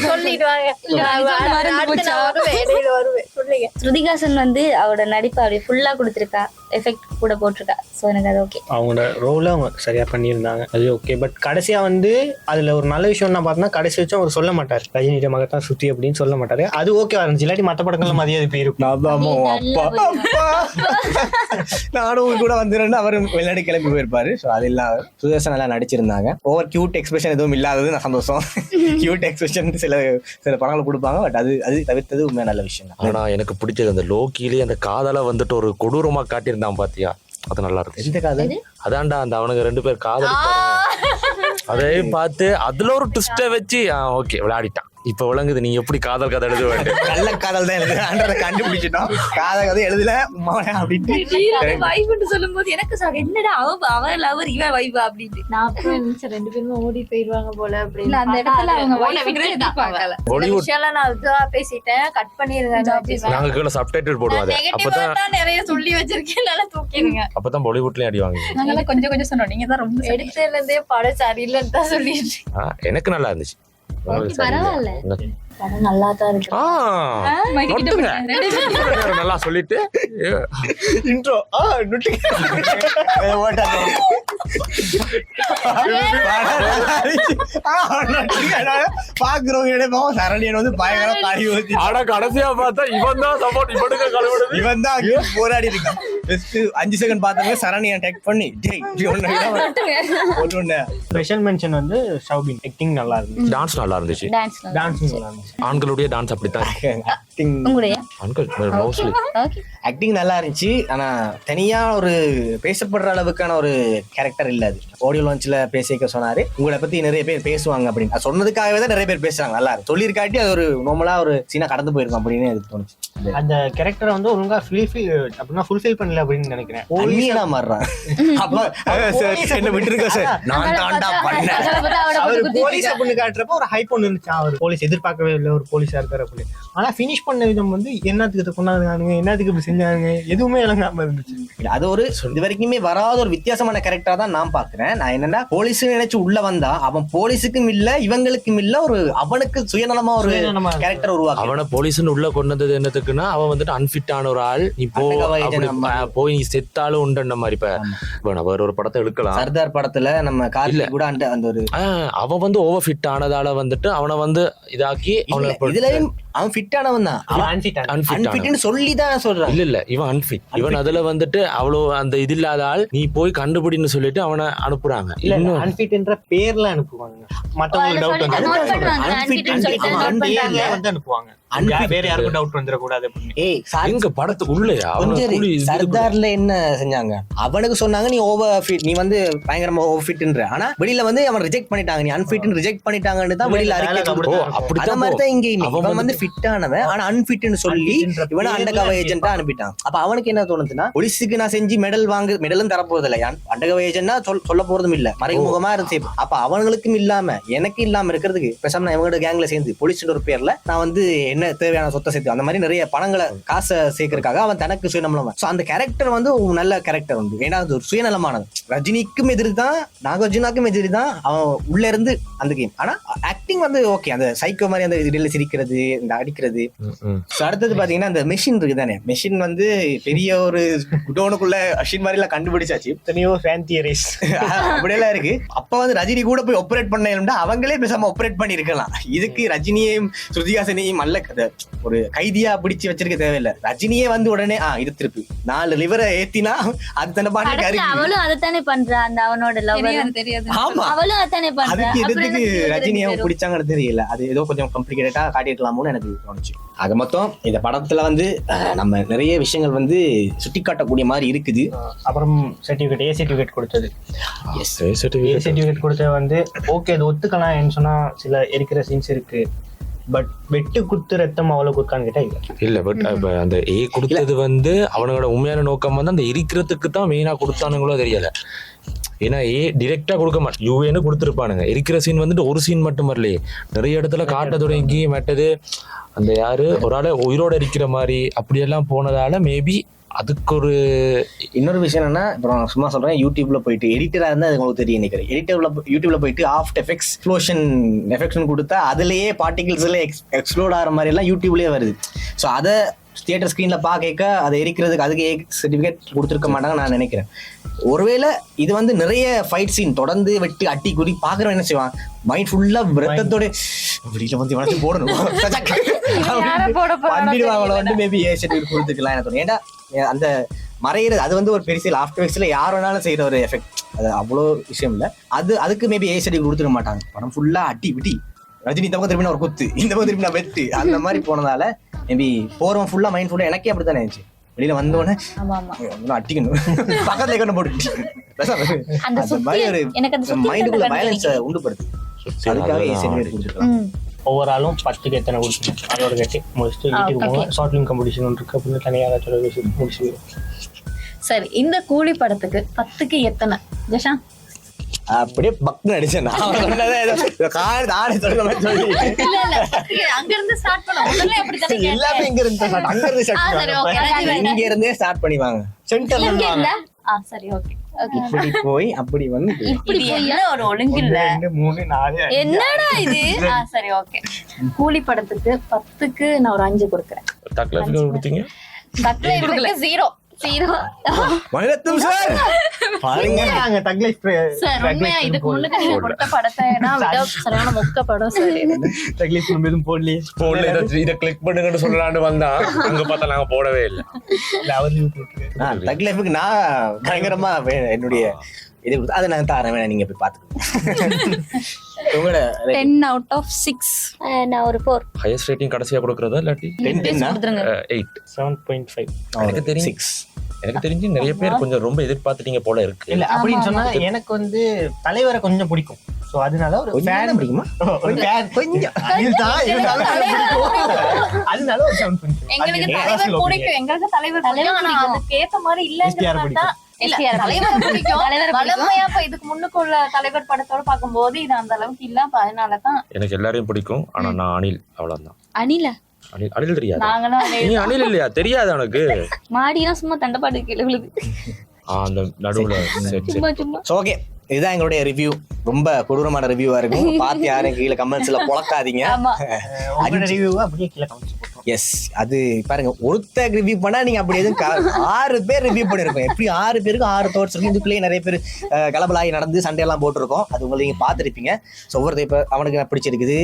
சொல்லிட்டு வாங்க. ஸ்ருதிஹாசன் வந்து அவரோட நடிப்பை அப்படியே ஃபுல்லா கொடுத்துருக்கா, எஃபெக்ட் கூட போட்டிருக்கா. ஸோ எனக்கு அது ஓகே. அவங்களோட ரோலை அவங்க சரியா பண்ணியிருந்தாங்க, அது ஓகே. பட் கடைசியா வந்து அதுல ஒரு நல்ல விஷயம் என்ன பார்த்தோம்னா கடைசி வச்சும் அவர் சொல்ல மாட்டார் ரஜினியோட மகத்தான் சுத்தி அப்படின்னு சொல்ல மாட்டாரு. அது ஓகேவா இருந்துச்சு. இல்லாட்டி மற்ற படங்கள்ல மதியாதை போயிருக்கும். நானும் கூட வந்துருன்னு அவர் வெளிநாடு கிளம்பி போயிருப்பாரு. ஸோ அது இல்லாத சுதர்சன் நல்லா நடிச்சிருந்தாங்க. ஓவர் கியூட் எக்ஸ்பிரஷன் எதுவும் இல்லாதது நான் சந்தோஷம். கியூட் எக்ஸ்பிரஷன் சில படங்கள் கொடுப்பாங்க. பட் அது தவிர்த்தது உண்மையா நல்ல விஷயம் தான். ஆனா எனக்கு பிடிச்சது அந்த லோக்கிலேயே அந்த காதலை வந்துட்டு ஒரு கொடூரமா காட்டியிருந்தான் பாத்தியா, அது நல்லா இருக்கு. எந்த காதல்? அதான்டா அந்த அவனுக்கு 2 பேர் காதல் அதே பார்த்து அதுல ஒரு ட்விஸ்ட வச்சு ஓகே விளையாடிட்டான். இப்ப விளங்குது நீ எப்படி காதல் கதை எழுத வேண்டும். கள்ள காதல் தான் எழுதுறத கண்டுபிடிச்சிட்டோம். காதல் கதை எழுதல அப்படின்னு சொல்லும் போது எனக்கு சார் என்னடா அவன் லவர் இவன் வைபா அப்படின்னு நான் 2 பேருமே ஓடி போயிருவாங்க போல அப்படின்னு. அந்த இடத்துல அவங்க நான் அதுதான் பேசிட்டேன், கட் பண்ணிருந்தேன். நாங்க கீழே சப்டைட்டில் போடுவாங்க. அப்பதான் நிறைய சொல்லி வச்சிருக்கேன், நல்லா தூக்கிடுங்க. அப்பதான் பாலிவுட்லயும் அடிவாங்க. நாங்கெல்லாம் கொஞ்சம் கொஞ்சம் சொன்னோம், நீங்க தான் ரொம்ப எடுத்ததுல இருந்தே படம் சரியில்லைன்னு தான் சொல்லிட்டு. எனக்கு நல்லா இருந்துச்சு. பரவாயில்ல, படம் நல்லா தான் இருக்கு. நல்லா சொல்லிட்டு இன்ட்ரோ பாக்குறவங்க சரணியன் வந்து பயங்கர காடி ஊத்தி. ஆனா கடைசியா பார்த்தா இவன் தான் சப்போர்ட், இவன் தான் போராடி இருக்கான். 5 செகண்ட் பார்த்தவங்க சரணியன் டெக் பண்ணி ஸ்பெஷல் மென்ஷன் வந்து ஷௌபின் ஆக்டிங் நல்லா இருந்துச்சு. டான்ஸ் நல்லா இருந்துச்சு. டான்ஸ் நல்லா இருந்துச்சு. ஆண்களுடைய டான்ஸ் அப்படித்தான். ஆக்டிங் ஆண்கள் மோஸ்ட்லி ஆக்டிங் நல்லா இருந்துச்சு. ஆனா தனியா ஒரு பேசப்படுற அளவுக்கான ஒரு கேரக்டர் இல்ல. அது ஆடியோ லான்ச்ல பேசிக்க சொன்னாரு, உங்களை பத்தி நிறைய பேர் பேசுவாங்க அப்படின்னு. அது சொன்னதுக்காகவே தான் நிறைய பேர் பேசுறாங்க. நல்லா இருக்கு சொல்லியிருக்காட்டி அது ஒரு நார்மலா ஒரு சீனா கடந்து போயிருக்கும் அப்படின்னு எனக்கு தோணுச்சு. அந்த கேரக்டரை வந்து ஒழுங்கா ஃபுல்ஃபில் பண்ணல அப்படின்னு நினைக்கிறேன். போலீஸா மாறுறான். அப்ப என்ன விட்டுருக்க சார், நான் தாண்டா பண்ணேன். அவர் போலீஸ் அப்படின்னு காட்டுறப்ப ஒரு ஹைப் ஒன்று இருந்துச்சு. அவர் போலீஸ் எதிர்பார்க்கவே இல்லை ஒரு போலீஸா இருக்காரு அப்படின்னு. ஆனா பினிஷ் பண்ண விதம் வந்து என்னத்துக்கு இதை கொண்டாடுங்க, என்னத்துக்கு இப்படி செஞ்சாங்க, எதுவுமே இளங்காம இருந்துச்சு. அது ஒரு இது வரைக்குமே வராத ஒரு வித்தியாசமான கேரக்டரா தான் நான் பாக்குறேன். நான் என்னன்னா போலீஸ் நினைச்சு உள்ள வந்தா அவன் போலீஸுக்கும் இல்ல இவங்களுக்கும் இல்ல, ஒரு அவனுக்கு சுயநலமா ஒரு கேரக்டர் உருவாக்கு. அவனை போலீஸ்னு உள்ள கொண்டு வந்தது என்னத்துக்குன்னா அவன் வந்துட்டு அன்ஃபிட் ஆன ஒரு ஆள். நீ போய் நீ செத்தாலும் உண்ட மாதிரி. இப்ப அவர் ஒரு படத்தை எடுக்கலாம், சர்தார் படத்துல நம்ம கார்ல கூட அந்த ஒரு அவன் வந்து ஓவர் ஃபிட் ஆனதால வந்துட்டு அவனை வந்து இதாக்கி இதுலயும் அவன் ஃபிட் ஆனவன் தான். அன்ஃபிட்னு சொல்லி தான் சொல்றான். இல்ல இவன் அன்ஃபிட். இவன் அதுல வந்துட்டு அவ்வளவு அந்த இது இல்லாத ஆள், நீ போய் கண்டுபிடின்னு சொல்லிட்டு அவனை அனுப்புறாங்க. இல்ல அன்ஃபிட்ன்ற பேர்ல அனுப்புவாங்க. மத்தவங்களுக்கு டவுட் வந்து அனுப்புவாங்க. வேற யாருக்கும் டவுட் வந்துட கூடாது. எங்க படத்துக்குள்ளயா சர்தார்ல என்ன செஞ்சாங்க, அவனுக்கு சொன்னாங்க நீ ஓவர் ஃபிட், நீ வந்து பயங்கரமா ஓவர் ஃபிட்ன்ற. ஆனா வெளியில வந்து அவன் ரிஜெக்ட் பண்ணிட்டாங்க, நீ அன்ஃபிட்னு ரிஜெக்ட் பண்ணிட்டாங்கன்னு தான் வெளியில அறிக்கை. அந்த மாதிரி தான் இங்க அவன் வந்து ஃபிட் ஆனவன் ஆனா அன்ஃபிட்னு சொல்லி இவனை அண்டர்கவர் ஏஜென்ட்டா அனுப்பிட்டான். அப்ப அவனுக்கு என்ன தோணுச்சுன்னா, போலீஸுக்கு நான் செஞ்சு மெடலும் தரப்போறது இல்ல, அண்டர்கவர் ஏஜென்ட்டா சொல்ல போறதும் இல்ல, மறைமுகமா இருந்துச்சு. அப்ப அவங்களுக்கும் இல்லாம எனக்கு இல்லாம இருக்கிறதுக்கு பேசாம நான் இவங்களோட கேங்ல சேர்ந்து போலீஸ் ஒரு பேர்ல நான் வந்து என்ன தேவையான சொத்தை சேர்த்து அந்த மாதிரி நிறைய பணங்களை காசை சேர்க்கறதுக்காக அவன் தனக்கு சுயநலமா. சோ அந்த கேரக்டர் வந்து நல்ல கேரக்டர் வந்து, ஏன்னா அது ஒரு சுயநலமானது. ரஜினிக்கும் எதிரி தான், நாகார்ஜுனாக்கும் எதிரி தான் அவன் உள்ள இருந்து அந்த கேம். ஆனா ஆக்டிங் வந்து ஓகே, அந்த சைக்கோ மாதிரி அந்த இடையில சிரிக்கிறது, இந்த இந்த அடிக்கிறது. அடுத்தது பாத்தீங்கன்னா அந்த மெஷின் இருக்கு தானே, மெஷின் வந்து பெரிய ஒரு குடோனுக்குள்ள மெஷின் மாதிரி எல்லாம் கண்டுபிடிச்சாச்சு, எத்தனையோ ஃபேன் தியரிஸ் அப்படியெல்லாம் இருக்கு. அப்ப வந்து ரஜினி கூட போய் ஆப்ரேட் பண்ணா அவங்களே பேசாம ஆப்ரேட் பண்ணி இருக்கலாம். இதுக்கு ரஜினியையும் ஸ்ருதிஹாசனையும் நல்ல ஒரு கைதியா பிடிச்சு வச்சிருக்க தேவையில்லை. ரஜினியே வந்து உடனே இது திருப்பி 4 லிவரை ஏத்தினா அது தன்னை பாட்டு. அவளும் அதைத்தானே பண்றா, அந்த அவனோட லவ் தெரியாது. ஆமா, அவளும் அதானே பண்றா. அதுக்கு எதுக்கு ரஜினியை பிடிச்சாங்கன்னு தெரியல. அது ஏதோ கொஞ்சம் காம்ப்ளிகேட்டடா காட்டியிருக்கலாமோன்னு எனக்கு தோணுச்சு. ஆக மொத்தம் இந்த படத்துல வந்து நம்ம நிறைய விஷயங்கள் வந்து சுட்டி காட்டக்கூடிய மாதிரி இருக்குது. அப்புறம் சர்டிபிகேட், ஏ சர்டிபிகேட் கொடுத்தது. எஸ், ஏ சர்டிபிகேட் கொடுத்தது வந்து ஓகே, அது ஒத்துக்கலாம். என்ன சொன்னா சில எரிக்கிற சீன்ஸ் இருக்கு, பட் வெட்டு குத்து ரத்தம் அவ்வளவு குறுக்கான்னு கேட்டா இல்ல. பட் அந்த ஏ கொடுத்தது வந்து அவனோட உண்மையான நோக்கம் வந்து அந்த எரிக்கிறதுக்கு தான் மெயினா கொடுத்தானுங்களோ தெரியல. ஏன்னா டிரெக்டா கொடுக்க மாட்டேன், யூஏன்னு கொடுத்துருப்பானுங்க. இருக்கிற சீன் வந்துட்டு ஒரு சீன் மட்டும் வரலையே, நிறைய இடத்துல காட்ட தொடங்கி மெட்டது அந்த யாரு ஒரு ஆளை உயிரோட இருக்கிற மாதிரி அப்படியெல்லாம் போனதால மேபி அதுக்கு ஒரு இன்னொரு விஷயம் என்னன்னா, அப்புறம் சும்மா சொல்றேன், யூடியூப்ல போயிட்டு எடிட்டரா இருந்தா அது உங்களுக்கு தெரியும் நினைக்கிறேன். யூடியூப்ல போயிட்டு ஆஃப்டர் எஃபெக்ட்ஸ் எக்ஸ்ப்ளோஷன் எஃபெக்ட்ஸ் கொடுத்தா அதுலயே பார்ட்டிகிள்ஸ் எல்லாம் எக்ஸ்ப்ளோட் ஆகிற மாதிரி எல்லாம் யூடியூப்லயே வருது. ஸோ அதை தியேட்டர் ஸ்க்ரீன்ல பார்க்க அதை எரிக்கிறதுக்கு அதுக்கு சர்டிஃபிகேட் கொடுத்துருக்க மாட்டாங்கன்னு நான் நினைக்கிறேன். ஒருவேளை இது வந்து நிறைய ஃபைட் சீன் தொடர்ந்து வெட்டி அட்டி குறி பாக்குறவன் என்ன செய்வான், மைண்ட் ஃபுல்லா ரத்தத்தோட வீட்டுல வந்து வளர்த்து போடணும் பண்ணிடுவாங்களோ வந்து மேபி ஏ சர்டிஃபிகேட் கொடுத்துக்கலாம் எனக்கு தோணும். ஏன்னா அந்த மறையிறது அது வந்து ஒரு பெரிய ஆஃப்டர் எஃபெக்ட்ஸ்ல யார் வேணாலும் செய்யற ஒரு எஃபெக்ட், அது அவ்வளோ விஷயம் இல்லை. அதுக்கு மேபி ஏ சர்டிஃபிகேட் கொடுத்துக்க மாட்டாங்க. படம் ஃபுல்லா அட்டி விட்டி ரஜினி இந்த பக்கம் திரும்பி ஒரு குத்து, இந்த பக்கம் திரும்பி நான் வெட்டு, அந்த மாதிரி போனதால மேபி போறவன் ஃபுல்லா மைண்ட் ஃபுல்லா எனக்கே அப்படித்தானே இருந்துச்சு. வெளியில வந்தோடனே அட்டிக்கணும் பக்கத்துல கொண்டு போட்டு அந்த மாதிரி ஒரு மைண்டுக்குள்ள வயலன்ஸை உண்டுபடுத்து. அதுக்காக ஏ சர்டிஃபிகேட் கொடுத்துருக்கலாம். ஓவராலும் 10க்கு எத்தனை கொடுத்துருக்கேன் அதோட கட்டி முடிச்சுட்டு வீட்டுக்கு போக ஷார்ட் ஃபிலிம் காம்படிஷன் ஒன்று இருக்கு அப்படின்னு தனியாக சொல்லி முடிச்சு. சரி, இந்த கூலி படத்துக்கு 10க்கு எத்தனை ஜஷா? அப்படியே பக்னு அடிச்சேன் எல்லாமே இங்க இருந்தே ஸ்டார்ட் பண்ணிவாங்க. சரி, ஓகே. இப்படி போய் அப்படி வந்து ஒரு ஒழுங்கு இல்ல. 2 3 4 என்னடா இது? சரி, ஓகே. கூலி படத்துக்கு 10க்கு நான் ஒரு 5 கொடுக்குறேன். கொடுத்தீங்க? தக்லை கொடுக்கல, 0. மணிரத்னம் சார் பாருங்க, நாங்க தக் லைஃப் சார் உண்மையா இதுக்கு முன்னுக்கு நீங்க கொடுத்த படத்தை நான் விட சரியான மொக்க படம் சார். தக் லைஃப் எதுவும் போடலையே. இதை கிளிக் பண்ணுங்கன்னு சொல்லலான்னு வந்தா அங்க பார்த்தா நாங்க போடவே இல்லை. தக் லைஃபுக்கு நான் பயங்கரமா என்னுடைய இது அதை நான் தாரேன், வேணா நீங்க போய் பாத்துக்கோங்க. உங்களோட 10 out of 6. நான் ஒரு 4. ஹையஸ்ட் ரேட்டிங் கடைசியா கொடுக்கறதா இல்லாட்டி 8? 7.5. எனக்கு தெரியும் 6. எனக்கு தெரிஞ்சு நிறைய பேர் கொஞ்சம் ரொம்ப எதிர்பார்த்துட்டீங்க போல இருக்கு. இல்ல அப்படின்னு சொன்னா எனக்கு வந்து தலைவரை கொஞ்சம் பிடிக்கும். சோ அதனால ஒரு ஃபேன் பிடிக்குமா, கொஞ்சம் அதனால ஒரு 7.5. எங்களுக்கு தலைவர் பிடிக்கும், எங்களுக்கு தலைவர் பிடிக்கும். ஆனா அதுக்கு ஏத்த மாதிரி இல்லங்கிறதா இல்ல, தலைவர் பிடிக்கும். வளமையா இப்ப இதுக்கு முன்னுக்குள்ள தலைவர் படத்தோட பாக்கும்போது இது அந்த அளவுக்கு இல்ல. அதனாலதான் எனக்கு எல்லாரையும் பிடிக்கும். ஆனா நான் அனில், அவ்வளவுதான். அனில் தெரியாது. நாங்களும் நீ அனில் இல்லையா? தெரியாது உனக்கு? மாடினா சும்மா தண்டப்பாடு கீழே விழுது அந்த நடுவுல. சும்மா. ஓகே, இதுதான் எங்களுடைய ரிவ்யூ. ரொம்ப கொடூரமான ரிவ்யூவா இருக்கும். பார்த்து யாரும் கீழே கமெண்ட்ஸ்ல புழக்காதீங்க. எஸ், அது பாருங்க, ஒருத்தர் ரிவ்யூ பண்ணா நீங்க அப்படி எதுவும் 6 பேர் ரிவ்யூ பண்ணிருக்கோம். எப்படி 6 பேருக்கு 6 தோட்ஸ் இருக்கு. இதுக்குள்ளேயே நிறைய பேர் கலபலாகி நடந்து சண்டை எல்லாம் போட்டிருக்கோம். அது உங்களை நீங்க பாத்துருப்பீங்க. ஸோ ஒவ்வொருத்தர் இப்ப அவனுக்கு பிடிச்சிருக்குது,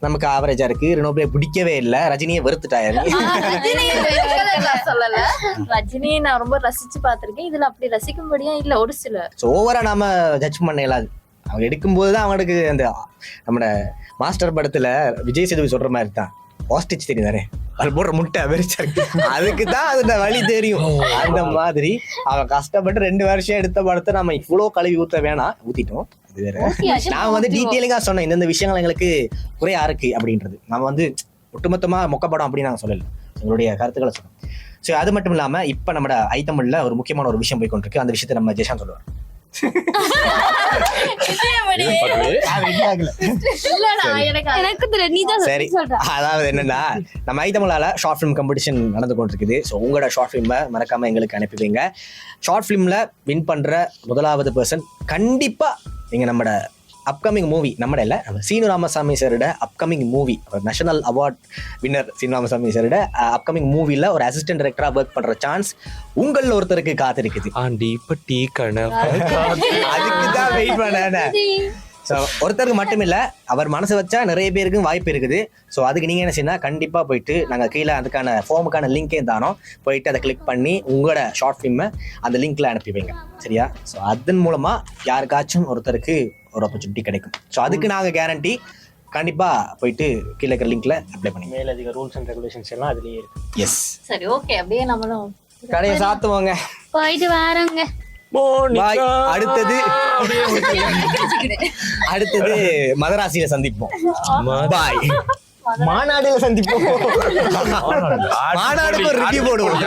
நமக்கு ஆவரேஜா இருக்கு, ரெனோபிளே பிடிக்கவே இல்லை, ரஜினியை வெறுத்துட்டாரு. சொல்லல, ரஜினியை நான் ரொம்ப ரசிச்சு பாத்திருக்கேன். இதுல அப்படி ரசிக்கும்படியா இல்ல ஒரு சில. ஸோ ஓவரா நாம ஜட்ஜ் பண்ண இயலாது. அவங்க எடுக்கும்போதுதான் அவனுக்கு அந்த நம்மட மாஸ்டர் படத்துல விஜய் சேதுபதி சொல்ற மாதிரி தான், ஆஸ்டிச் தெரியுதானே, அது போடுற முட்டை வெறிச்சா அதுக்குதான் அந்த வழி தெரியும். அந்த மாதிரி அவன் கஷ்டப்பட்டு 2 வருஷம் எடுத்த படத்தை நம்ம இவ்வளவு கழுவி ஊத்த வேணாம், ஊத்திட்டோம். அது வேற. நான் வந்து டீட்டெயிலிங்கா சொன்னேன் இந்தந்த விஷயங்கள் எங்களுக்கு குறையா இருக்கு அப்படின்றது. நம்ம வந்து ஒட்டுமொத்தமா மொக்கப்படம் அப்படின்னு நாங்க சொல்லல, எங்களுடைய கருத்துக்களை சொன்னோம். ஸோ அது மட்டும் இல்லாம இப்ப நம்ம ஐத்தமிழ்ல ஒரு முக்கியமான ஒரு விஷயம் போய் கொண்டிருக்கு. அந்த விஷயத்தை நம்ம ஜெஷான் சொல்லுவார். சரி, அதாவது என்னன்னா, நம்ம ஐத்தமிழால ஷார்ட் ஃபிலிம் காம்படிஷன் நடந்து கொண்டிருக்குது. ஸோ உங்களோட ஷார்ட் ஃபிலிமை மறக்காம எங்களுக்கு அனுப்பிவிங்க. ஷார்ட் ஃபிலிம்ல வின் பண்ற முதலாவது பர்சன் கண்டிப்பா நீங்க நம்மட அப்கமிங் மூவி நம்ம இல்ல நம்ம சீனு ராமசாமி சாரோட upcoming movie national award winner Seenu Ramasamy சாரோட அப்கமிங் மூவில ஒரு அசிஸ்டன்ட் டைரக்டரா ஒர்க் பண்ற சான்ஸ் உங்கள ஒருத்தருக்கு காத்திருக்குது. ஆண்டி பட்டி கணவ அதுக்கு தான் வெயிட் பண்ண. ஸோ ஒருத்தருக்கு மட்டும் இல்லை, அவர் மனசு வச்சா நிறைய பேருக்கு வாய்ப்பு இருக்குது. ஸோ அதுக்கு நீங்கள் என்ன செய்யணும், கண்டிப்பாக போயிட்டு நாங்கள் கீழே அதுக்கான ஃபார்முக்கான லிங்கே தானோம், போயிட்டு அதை கிளிக் பண்ணி உங்களோட ஷார்ட் ஃபிலிமை அந்த லிங்க்ல அனுப்பி வைங்க, சரியா? ஸோ அதன் மூலமாக யாருக்காச்சும் ஒருத்தருக்கு ஒரு ஆப்பர்ச்சுனிட்டி கிடைக்கும். ஸோ அதுக்கு நாங்கள் கேரண்டி. கண்டிப்பாக போயிட்டு கீழே இருக்கிற லிங்க்ல அப்ளை பண்ணி மேலதிக ரூல்ஸ் அண்ட் ரெகுலேஷன்ஸ் எல்லாம் அதுலேயே இருக்கு. எஸ். சரி, ஓகே, அப்படியே நம்மளும் கடையை சாத்துவாங்க. போயிட்டு வாரோங்க. பாய். அடுத்தது மதராசியில சந்திப்போம். பாய். மாநாடுல சந்திப்போம். மாநாடுக்கு ஒரு ரிவ்யூ போடுவோம்.